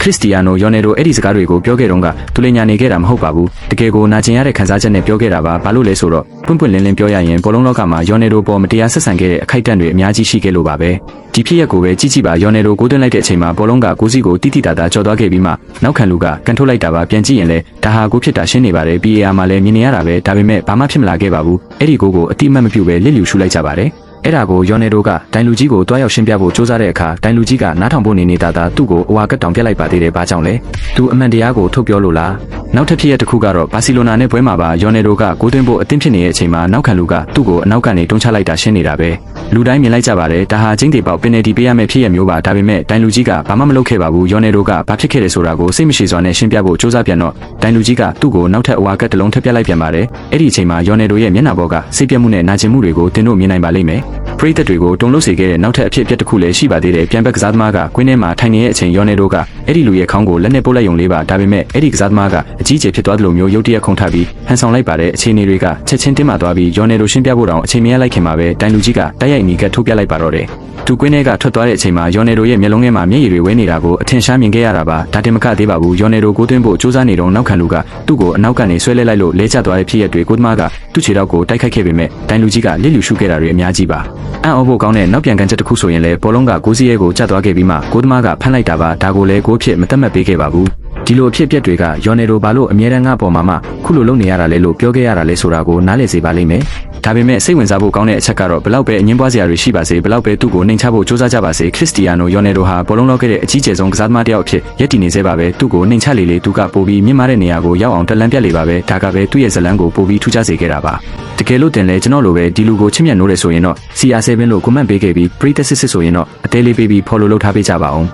ခရစ္စတီယာနိုယော်နယ်တိုအဲ့ဒီစကားတွေကိုပြောခဲ့တော့ကသူလည်းညာနေခဲ့တာမဟုတ်ပါဘူးတကယ်ကိုနာကျင်ရတဲ့ခံစားချက်နဲ့ပြောခဲ့တာပါဘာလို့လဲဆိုတော့ပွင့်ပွင့်လင်းလင်းပြောရရင်ဘောလုံးလောကမှာယော်နယ်တိုပေါ်မတရားဆက်ဆံခဲ့တဲ့အခိုက်အတန့်တွေအများကြီးရှိခဲ့လို့ပါပဲဒီဖြစ်ရပ်ကိုပဲကြည့်ကြည့်ပါယော်နယ်တိုကိုသွင်းလိုက်တဲ့အချိန်မှာဘောလုံးကကိုစီကိုတိတိတသားကြော်သွားခဲ့ပြီးမှနောက်ခံလူကကန်ထုတ်လိုက်တာပါပြန်ကြည့်ရင်လည်းဒါဟာကိုဖြစ်တာရှင်းနေပါတယ် PAR မှာလည်းမြင်နေရတာပဲဒါပေမဲ့ဘာမှဖြစ်မလာခဲ့ပါဘူးအဲ့ဒီကိုအတိအမှတ်မပြုဘဲလစ်လျူရှုလိုက်ကြပါတယ်အဲ့ဒါကိုယော်နယ်တိုကတိုင်လူကြီးကိုတွားရောက်ရှင်းပြဖို့စူးစမ်းတဲ့အခါတိုင်လူကြီးကနားထောင်ဖို့နေတာသူ့ကိုအဝါကတ်တောင်ပြက်လိုက်ပါသေးတယ်ဘာကြောင့်လဲသူအမှန်တရားကိုထုတ်ပြောလို့လားနောက်ထပ်ဖြစ်ရတစ်ခုကတော့ဘာစီလိုနာနဲ့ပွဲမှာပါယော်နယ်တိုကကိုသွင်းဖို့အသင့်ဖြစ်နေတဲ့အချိန်မှာနောက်ခံလူကသူ့ကိုအနောက်ကနေတွန်းချလိုက်တာရှင်းနေတာပဲလူတိုင်းမြင်လိုက်ကြပါတယ်ဒါဟာချင်းတေပေါက်ပင်နယ်တီပေးရမယ့်ဖြစ်ရမျိုးပါဒါပေမဲ့တိုင်လူကြီးကဘာမှမလုပ်ခဲ့ပါဘူးယော်နယ်တိုကဘာဖြစ်ခဲ့တယ်ဆိုတာကိုစိတ်မရှိစွာနဲ့ရှင်းပြဖို့စူးစမ်းပြန်တော့တိုင်လူကြီးကသူ့ကိုနောက်ထပ်အဝါကတ်တစ်လုံးထပ်ပြလိုက်ပြန်ပါတယ်အဲ့ဒီအချိန်မှာယော်နယ်တိုရဲ့မျက်နှာပေါ်ကစိတ်ပြတ်မှုနဲ့နာကျင်မှုတွေကိုတင်တို့မြင်နိုင်ပါလိမ့်မယ်ပရိသတ်တွေကိုတုံလို့စေခဲ့တဲ့နောက်ထပ်အဖြစ်အပျက်တစ်ခုလည်းရှိပါသေးတယ်ပြန်ဘက်ကစားသမားကကွင်းထဲမှာထိုင်နေတဲ့အချိန်ယော်နယ်တိုကအဲ့ဒီလူရဲ့ခေါင်းကိုလက်နဲ့ပုတ်လိုက်ုံလေးပါဒါပေမဲ့အဲ့ဒီကစားသမားကအကြီးကျယ်ဖြစ်သွားသလိုမျိုးရုတ်တရက်ခုန်ထပြီးဟန်ဆောင်လိုက်ပါတဲ့အခြေအနေတွေကချက်ချင်းတင်းမာသွားပြီးယော်နယ်တိုရှင်းပြဖို့တောင်အချိန်မရလိုက်ခင်မှာပဲတိုင်လူကြီးကတိုက်ရိုက်နီကထုတ်ပြလိုက်ပါတော့တယ်သူကွင်းထဲကထွက်သွားတဲ့အချိန်မှာယော်နယ်တိုရဲ့မျက်လုံးထဲမှာမျက်ရည်တွေဝဲနေတာကိုအထင်ရှားမြင်ခဲ့ရတာပါဒါတင်မကသေးပါဘူးယော်နယ်တိုကိုသွင်းဖို့စူးစမ်းနေတော့နောက်ခံလူကသူ့ကိုအနောက်ကနေဆွဲလဲလိုက်လို့လဲကျသွားတဲ့ဖြစ်ရပ်တွေကိုသမားကသူ့ခြေထောက်ကိုတိုက်ခိုက်ခဲ့ပေမဲ့တိုင်လူကြီးကလစ်လျူရှုခဲ့တာတွေအများကြီးပါအံ့ဩဖို့ကောင်းတဲ့နောက်ပြန်ကန်ချက်တစ်ခုဆိုရင်လည်းဘောလုံးကကိုစီရဲကိုကျသွားခဲ့ပြီးမှကိုသမားကဖမ်းလိုက်တာပါဒါကိုလည်းကိုဖြစ်မသက်မှတ်ပေးခဲ့ပါဘူးဒီလိုအဖြစ်အပျက်တွေကယော်နယ်တိုဘာလို့အမြဲတမ်းငါ့ပေါ်မှာခုလိုလုပ်နေရတာလဲလို့ပြောခဲ့ရတာလဲဆိုတာကိုနားလည်စေပါလိမ့်မယ်ဒါပေမဲ့စိတ်ဝင်စားဖို့ကောင်းတဲ့အချက်ကတော့ဘလောက်ပဲအငင်းပွားစရာတွေရှိပါစေဘလောက်ပဲသူ့ကိုနှိမ်ချဖို့စူးစမ်းကြပါစေခရစ္စတီယာနိုယော်နယ်တိုဟာဘောလုံးလောက်ခဲ့တဲ့အကြီးကျယ်ဆုံးကစားသမားတစ်ယောက်အဖြစ်ရည်တည်နေစေပါပဲသူ့ကိုနှိမ်ချလေသူကပိုပြီးမြင့်မားတဲ့နေရာကိုရောက်အောင်တက်လန့်ပြတ်လေပါပဲဒါကပဲသူ့ရဲ့ဇလန်းကိုပိုပြီးထူးခြားစေခဲ့တာပါတကယ်လို့တင်လဲကျွန်တော်လိုပဲဒီလူကိုချစ်မြတ်နိုးတယ်ဆိုရင်တော့ CR7 လို့ကွန်မန့်ပေးခဲ့ပြီးပရိသတ်စစ်ဆိုရင်တော့အသေးလေးပေးပြီး follow လုပ်ထားပေးကြပါအောင်